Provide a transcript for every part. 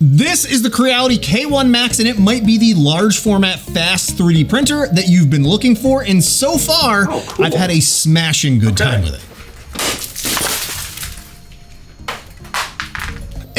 This is the Creality K1 Max, and it might be the large format fast 3D printer that you've been looking for, and so far, cool. I've had a smashing good time with it.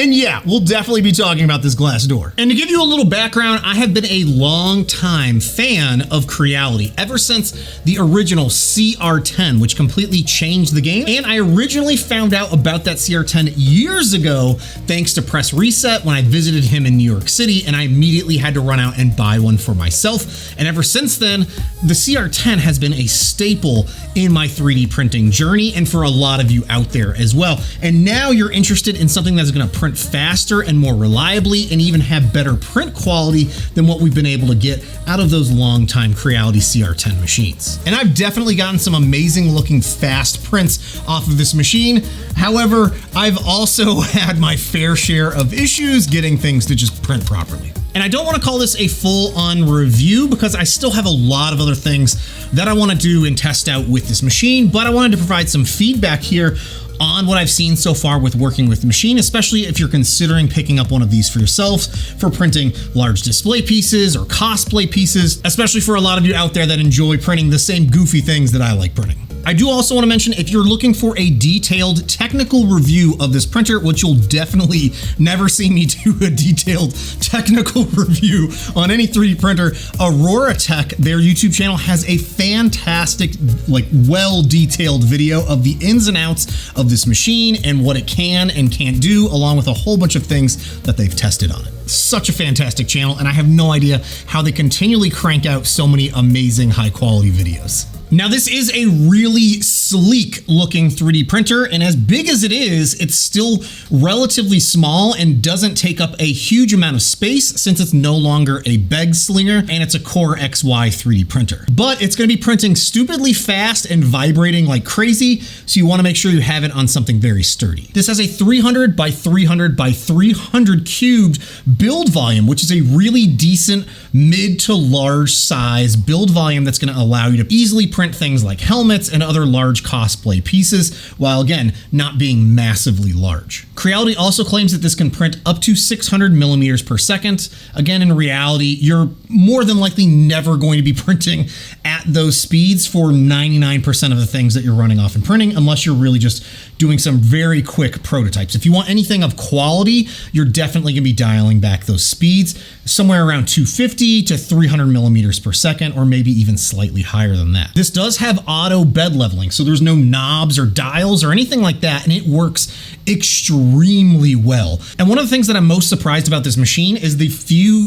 And yeah, we'll definitely be talking about this glass door. And to give you a little background, I have been a long time fan of Creality ever since the original CR10, which completely changed the game. And I originally found out about that CR10 years ago, thanks to Press Reset when I visited him in New York City, and I immediately had to run out and buy one for myself. And ever since then, the CR10 has been a staple in my 3D printing journey, and for a lot of you out there as well. And now you're interested in something that's gonna print faster and more reliably and even have better print quality than what we've been able to get out of those long-time Creality CR10 machines. And I've definitely gotten some amazing looking fast prints off of this machine. However, I've also had my fair share of issues getting things to just print properly. And I don't want to call this a full-on review because I still have a lot of other things that I want to do and test out with this machine, but I wanted to provide some feedback here on what I've seen so far with working with the machine, especially if you're considering picking up one of these for yourselves for printing large display pieces or cosplay pieces, especially for a lot of you out there that enjoy printing the same goofy things that I like printing. I do also want to mention, if you're looking for a detailed technical review of this printer, which you'll definitely never see me do a detailed technical review on any 3D printer, Aurora Tech, their YouTube channel, has a fantastic, well-detailed video of the ins and outs of this machine and what it can and can't do, along with a whole bunch of things that they've tested on it. Such a fantastic channel, and I have no idea how they continually crank out so many amazing high-quality videos. Now, this is a really sleek looking 3D printer, and as big as it is, it's still relatively small and doesn't take up a huge amount of space since it's no longer a bag slinger and it's a Core XY 3D printer. But it's going to be printing stupidly fast and vibrating like crazy, so you want to make sure you have it on something very sturdy. This has a 300 by 300 by 300 cubed build volume, which is a really decent mid to large size build volume that's going to allow you to easily print things like helmets and other large cosplay pieces, while again, not being massively large. Creality also claims that this can print up to 600 millimeters per second. Again, in reality, you're more than likely never going to be printing at those speeds for 99% of the things that you're running off and printing, unless you're really just doing some very quick prototypes. If you want anything of quality, you're definitely gonna be dialing back those speeds somewhere around 250 to 300 millimeters per second, or maybe even slightly higher than that. This does have auto bed leveling, so there's no knobs or dials or anything like that, and it works extremely well. And one of the things that I'm most surprised about this machine is the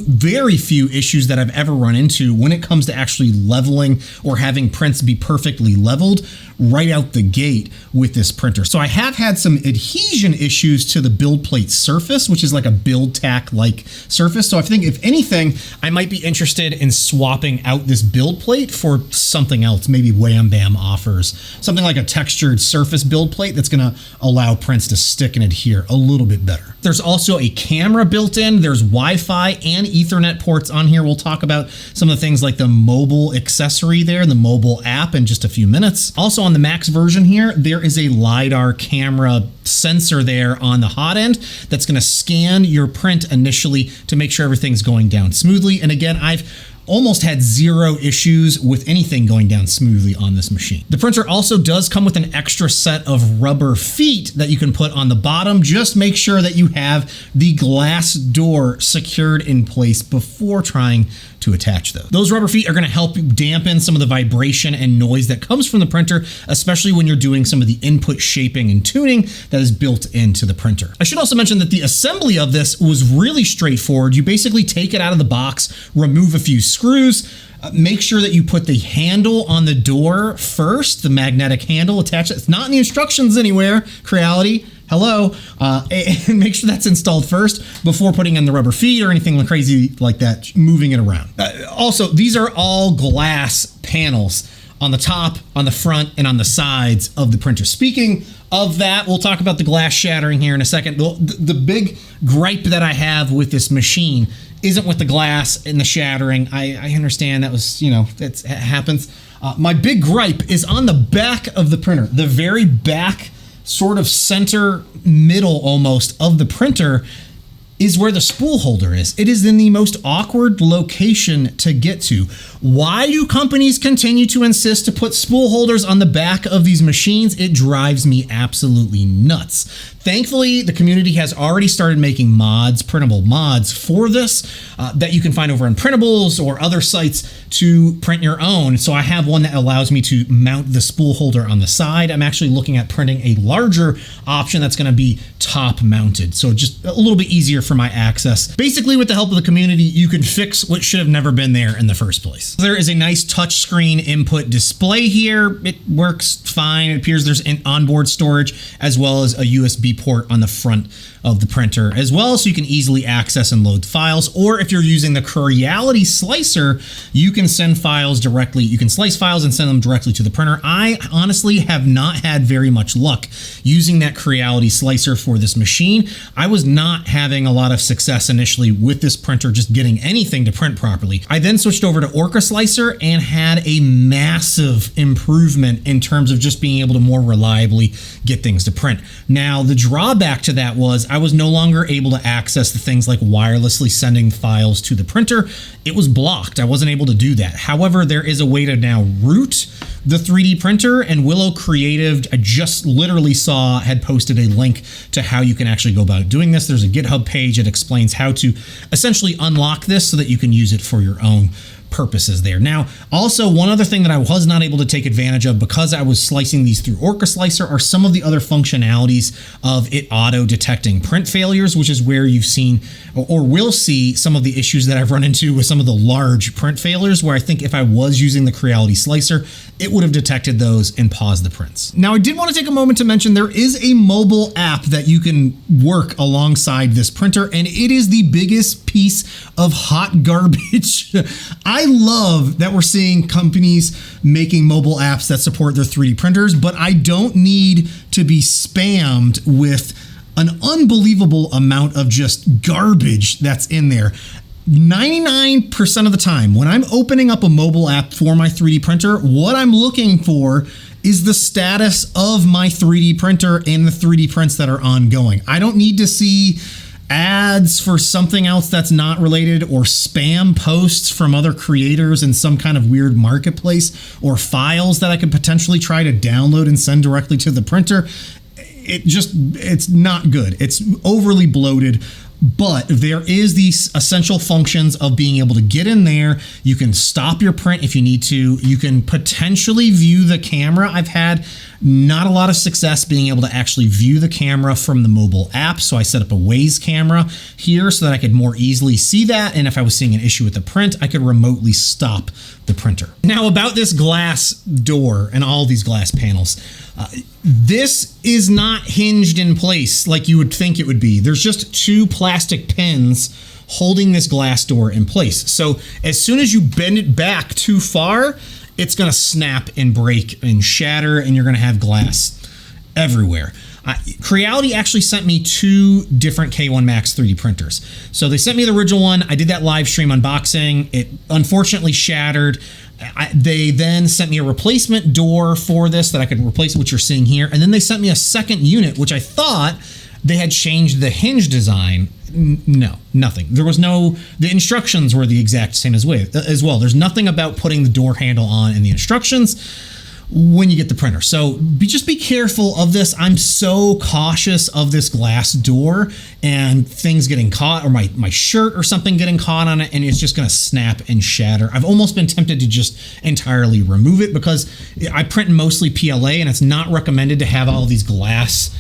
very few issues that I've ever run into when it comes to actually leveling or having prints be perfectly leveled right out the gate with this printer. So I have had some adhesion issues to the build plate surface, which is like a build tack like surface. So I think if anything, I might be interested in swapping out this build plate for something else. Maybe Wham Bam offers something like a textured surface build plate that's gonna allow prints to stick and adhere a little bit better. There's also a camera built in. There's Wi-Fi and Ethernet ports on here. We'll talk about some of the things like the mobile accessory there, the mobile app, in just a few minutes. Also on the Max version here, there is a LiDAR camera sensor there on the hot end that's gonna scan your print initially to make sure everything's going down smoothly. And again, I've almost had zero issues with anything going down smoothly on this machine. The printer also does come with an extra set of rubber feet that you can put on the bottom. Just make sure that you have the glass door secured in place before trying to attach those. Those rubber feet are going to help dampen some of the vibration and noise that comes from the printer, especially when you're doing some of the input shaping and tuning that is built into the printer. I should also mention that the assembly of this was really straightforward. You basically take it out of the box, remove a few screws, make sure that you put the handle on the door first, the magnetic handle, attach it. It's not in the instructions anywhere, Creality. Hello, and make sure that's installed first before putting in the rubber feet or anything crazy like that, moving it around. Also, these are all glass panels on the top, on the front, and on the sides of the printer. Speaking of that, we'll talk about the glass shattering here in a second. The big gripe that I have with this machine isn't with the glass and the shattering. I understand that was, it happens. My big gripe is on the back of the printer, the very back sort of center middle almost of the printer is where the spool holder is. It is in the most awkward location to get to. Why do companies continue to insist to put spool holders on the back of these machines? It drives me absolutely nuts. Thankfully, the community has already started making mods, printable mods for this that you can find over on Printables or other sites to print your own. So I have one that allows me to mount the spool holder on the side. I'm actually looking at printing a larger option that's going to be top mounted. So just a little bit easier for my access. Basically, with the help of the community, you can fix what should have never been there in the first place. There is a nice touchscreen input display here. It works fine. It appears there's an onboard storage as well as a USB port on the front of the printer as well, so you can easily access and load files. Or if you're using the Creality slicer, you can send files directly. You can slice files and send them directly to the printer. I honestly have not had very much luck using that Creality slicer for this machine. I was not having a lot of success initially with this printer just getting anything to print properly. I then switched over to Orca slicer and had a massive improvement in terms of just being able to more reliably get things to print. Now, the drawback to that was I was no longer able to access the things like wirelessly sending files to the printer. It was blocked. I wasn't able to do that. However, there is a way to now route the 3D printer, and Willow Creative, I just literally saw, had posted a link to how you can actually go about doing this. There's a GitHub page that explains how to essentially unlock this so that you can use it for your own purposes there. Now, also one other thing that I was not able to take advantage of because I was slicing these through Orca Slicer are some of the other functionalities of it auto detecting print failures, which is where you've seen or will see some of the issues that I've run into with some of the large print failures, where I think if I was using the Creality Slicer, it would have detected those and paused the prints. Now, I did want to take a moment to mention there is a mobile app that you can work alongside this printer, and it is the biggest piece of hot garbage. I love that we're seeing companies making mobile apps that support their 3D printers, but I don't need to be spammed with an unbelievable amount of just garbage that's in there. 99% of the time when I'm opening up a mobile app for my 3D printer, what I'm looking for is the status of my 3D printer and the 3D prints that are ongoing. I don't need to see ads for something else that's not related, or spam posts from other creators in some kind of weird marketplace, or files that I could potentially try to download and send directly to the printer. It's not good. It's overly bloated. But there is these essential functions of being able to get in there. You can stop your print if you need to. You can potentially view the camera. I've had not a lot of success being able to actually view the camera from the mobile app. So I set up a Waze camera here so that I could more easily see that. And if I was seeing an issue with the print, I could remotely stop the printer. Now, about this glass door and all these glass panels, this is not hinged in place like you would think it would be. There's just two plastic pins holding this glass door in place. So as soon as you bend it back too far, it's gonna snap and break and shatter, and you're gonna have glass everywhere. Creality actually sent me two different K1 Max 3D printers. So they sent me the original one. I did that live stream unboxing. It unfortunately shattered. They then sent me a replacement door for this that I could replace, which you're seeing here. And then they sent me a second unit, which I thought they had changed the hinge design. No, nothing. There was no, the instructions were the exact same as well. There's nothing about putting the door handle on in the instructions when you get the printer. So just be careful of this. I'm so cautious of this glass door and things getting caught, or my shirt or something getting caught on it, and it's just gonna snap and shatter. I've almost been tempted to just entirely remove it because I print mostly PLA, and it's not recommended to have all these glass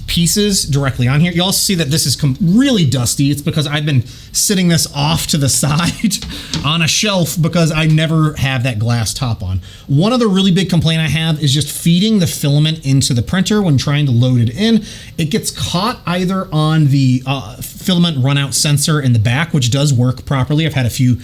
pieces directly on here. You also see that this is really dusty. It's because I've been sitting this off to the side on a shelf because I never have that glass top on. One other really big complaint I have is just feeding the filament into the printer when trying to load it in. It gets caught either on the filament runout sensor in the back, which does work properly. I've had a few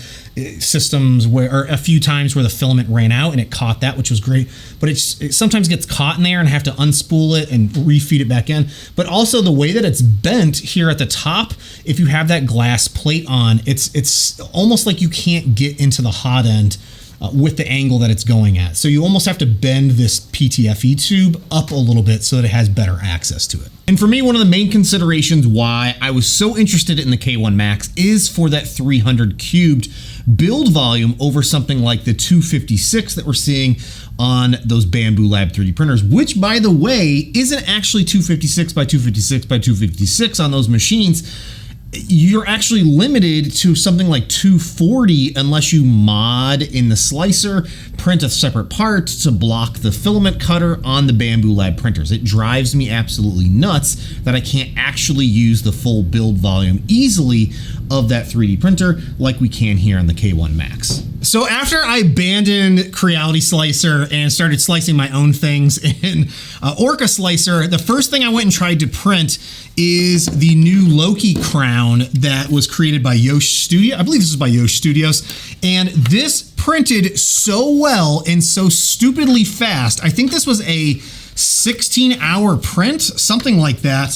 systems or a few times where the filament ran out and it caught that, which was great, but it sometimes gets caught in there and I have to unspool it and refeed it back in. But also the way that it's bent here at the top, if you have that glass plate on, it's almost like you can't get into the hot end with the angle that it's going at. So you almost have to bend this PTFE tube up a little bit so that it has better access to it. And for me, one of the main considerations why I was so interested in the K1 Max is for that 300 cubed build volume over something like the 256 that we're seeing on those Bamboo Lab 3D printers, which, by the way, isn't actually 256 by 256 by 256 on those machines. You're actually limited to something like 240 unless you mod in the slicer, print a separate part to block the filament cutter on the Bamboo Lab printers. It drives me absolutely nuts that I can't actually use the full build volume easily of that 3D printer like we can here on the K1 Max. So after I abandoned Creality Slicer and started slicing my own things in Orca Slicer, the first thing I went and tried to print is the new Loki crown that was created by Yosh Studio. I believe this is by Yosh Studios. And this printed so well and so stupidly fast. I think this was a 16-hour print, something like that,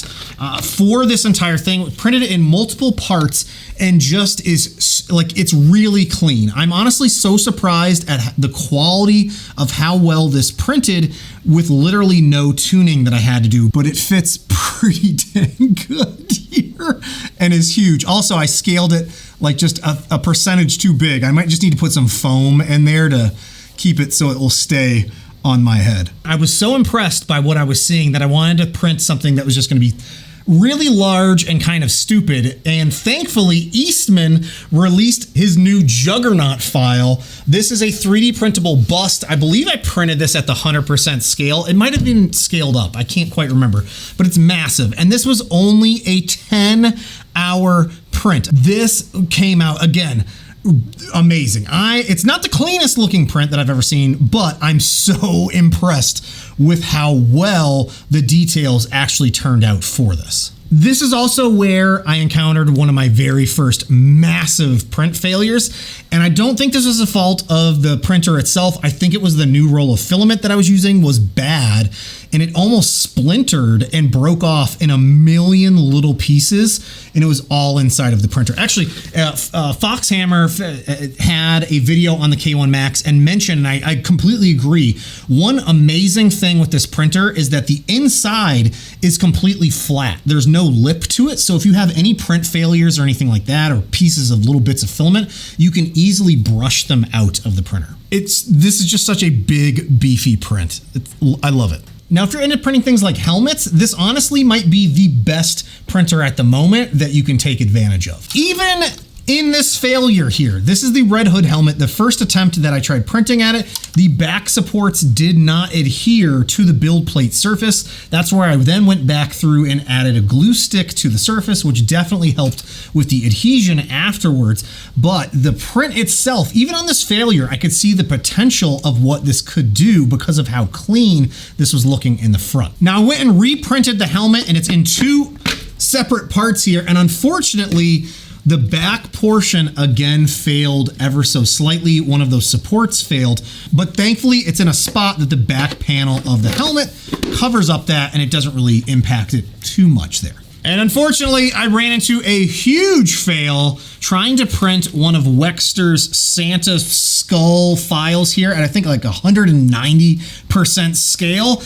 for this entire thing. Printed it in multiple parts and just is like, it's really clean. I'm honestly so surprised at the quality of how well this printed with literally no tuning that I had to do, but it fits pretty dang good here and is huge. Also, I scaled it like just a percentage too big. I might just need to put some foam in there to keep it so it will stay on my head. I was so impressed by what I was seeing that I wanted to print something that was just going to be really large and kind of stupid. And thankfully, Eastman released his new Juggernaut file. This is a 3D printable bust. I believe I printed this at the 100% scale. It might have been scaled up. I can't quite remember, but it's massive. And this was only a 10-hour print. This came out, again, amazing. It's not the cleanest looking print that I've ever seen, but I'm so impressed with how well the details actually turned out for this. This is also where I encountered one of my very first massive print failures, and I don't think this was the fault of the printer itself. I think it was the new roll of filament that I was using was bad, and it almost splintered and broke off in a million little pieces, and it was all inside of the printer. Actually, Foxhammer had a video on the K1 Max and mentioned, and I completely agree, one amazing thing with this printer is that the inside is completely flat. There's no lip to it, so if you have any print failures or anything like that, or pieces of little bits of filament, you can easily brush them out of the printer. This is just such a big, beefy print. I love it. Now, if you're into printing things like helmets, this honestly might be the best printer at the moment that you can take advantage of. Even in this failure here, this is the Redhood helmet, the first attempt that I tried printing at it. The back supports did not adhere to the build plate surface. That's where I then went back through and added a glue stick to the surface, which definitely helped with the adhesion afterwards. But the print itself, even on this failure, I could see the potential of what this could do because of how clean this was looking in the front. Now, I went and reprinted the helmet, and it's in two separate parts here, and unfortunately, the back portion again failed ever so slightly. One of those supports failed, but thankfully it's in a spot that the back panel of the helmet covers up that, and it doesn't really impact it too much there. And unfortunately, I ran into a huge fail trying to print one of Wekster's Santa skull files here at I think like 190% scale.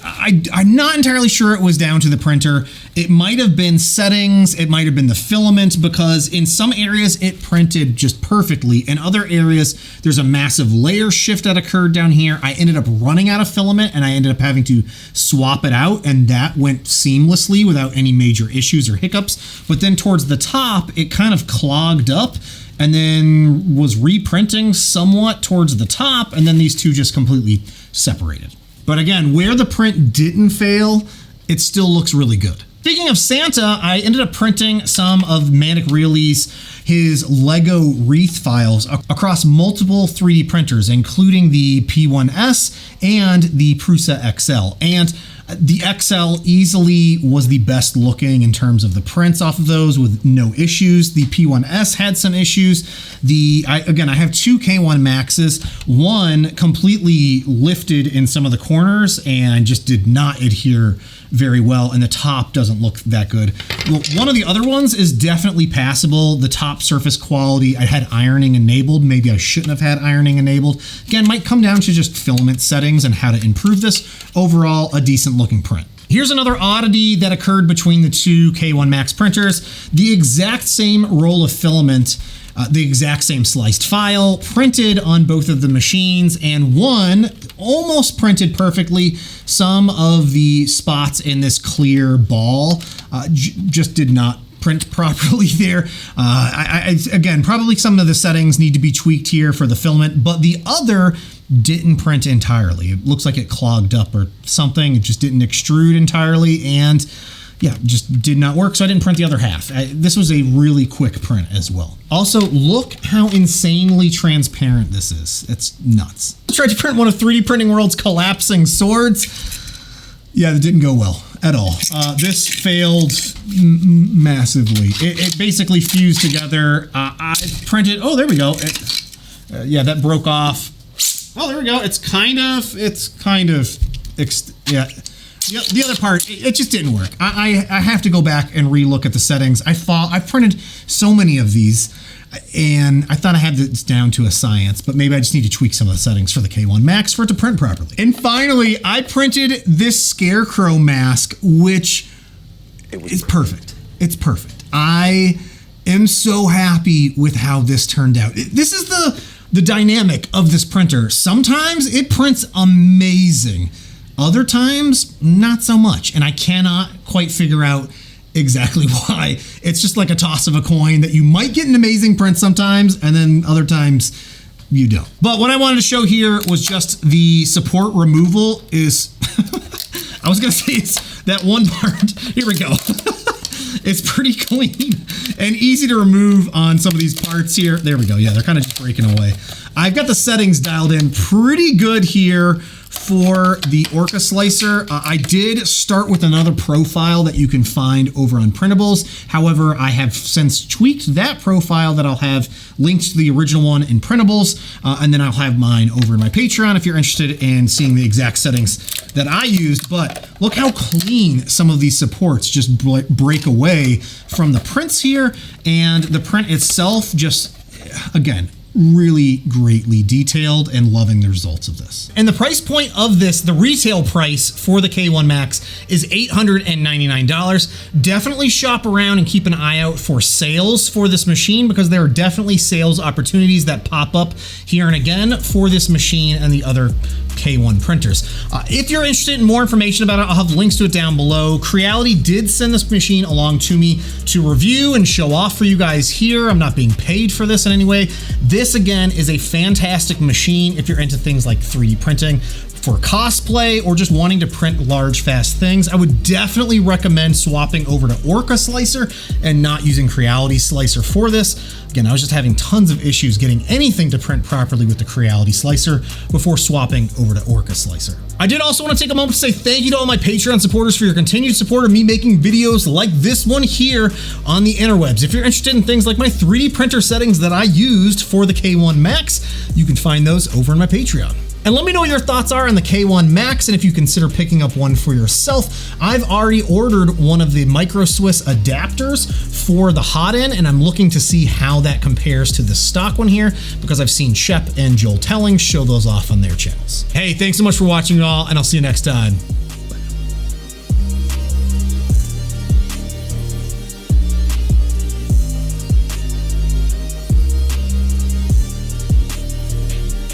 I'm not entirely sure it was down to the printer. It might have been settings, it might have been the filament, because in some areas it printed just perfectly. In other areas, there's a massive layer shift that occurred down here. I ended up running out of filament and I ended up having to swap it out, and that went seamlessly without any major issues or hiccups. But then towards the top, it kind of clogged up and then was reprinting somewhat towards the top, and then these two just completely separated. But again, where the print didn't fail, it still looks really good. Speaking of Santa, I ended up printing some of MandicReally's his Lego Wreath files across multiple 3D printers, including the P1S and the Prusa XL. And The XL easily was the best looking in terms of the prints off of those with no issues. The P1S had some issues. Again, I have two K1 Maxes. One completely lifted in some of the corners and just did not adhere very well, and the top doesn't look that good. Well, one of the other ones is definitely passable. The top surface quality, I had ironing enabled. Maybe I shouldn't have had ironing enabled. Again, might come down to just filament settings and how to improve this. Overall, a decent looking print. Here's another oddity that occurred between the two K1 Max printers. The exact same roll of filament, the exact same sliced file, printed on both of the machines, and one almost printed perfectly. Some of the spots in this clear ball just did not print properly there. Again, probably some of the settings need to be tweaked here for the filament, but the other didn't print entirely. It looks like it clogged up or something. It just didn't extrude entirely, and yeah, just did not work, so I didn't print the other half. This was a really quick print as well. Also, look how insanely transparent this is. It's nuts. I tried to print one of 3D Printing World's collapsing swords. Yeah, that didn't go well at all. This failed massively. It basically fused together. I printed, oh, there we go. Yeah, that broke off. Oh, there we go. It's kind of, yeah. The other part, it just didn't work. I have to go back and relook at the settings. I've printed so many of these, and I thought I had this down to a science, but maybe I just need to tweak some of the settings for the K1 Max for it to print properly. And finally, I printed this ScareCrow mask, which is perfect. It's perfect. I am so happy with how this turned out. This is the dynamic of this printer. Sometimes it prints amazing. Other times, not so much, and I cannot quite figure out exactly why. It's just like a toss of a coin that you might get an amazing print sometimes, and then other times you don't. But what I wanted to show here was just the support removal is, I was gonna say it's that one part, here we go. It's pretty clean and easy to remove on some of these parts here. There we go, yeah, they're kind of just breaking away. I've got the settings dialed in pretty good here for the Orca slicer. I did start with another profile that you can find over on Printables. However, I have since tweaked that profile that I'll have linked to the original one in Printables, and then I'll have mine over in my Patreon if you're interested in seeing the exact settings that I used. But look how clean some of these supports just break away from the prints here, and the print itself just, again, really greatly detailed, and loving the results of this. And the price point of this, the retail price for the K1 Max is $899. Definitely shop around and keep an eye out for sales for this machine, because there are definitely sales opportunities that pop up here and again for this machine and the other K1 printers. If you're interested in more information about it, I'll have links to it down below. Creality did send this machine along to me to review and show off for you guys here. I'm not being paid for this in any way. This, again, is a fantastic machine if you're into things like 3D printing for cosplay or just wanting to print large, fast things. I would definitely recommend swapping over to Orca Slicer and not using Creality Slicer for this. Again, I was just having tons of issues getting anything to print properly with the Creality Slicer before swapping over to Orca Slicer. I did also want to take a moment to say thank you to all my Patreon supporters for your continued support of me making videos like this one here on the interwebs. If you're interested in things like my 3D printer settings that I used for the K1 Max, you can find those over on my Patreon. And let me know what your thoughts are on the K1 Max, and if you consider picking up one for yourself. I've already ordered one of the Micro Swiss adapters for the hot end, and I'm looking to see how that compares to the stock one here, because I've seen Shep and Joel Telling show those off on their channels. Hey, thanks so much for watching, y'all, and I'll see you next time.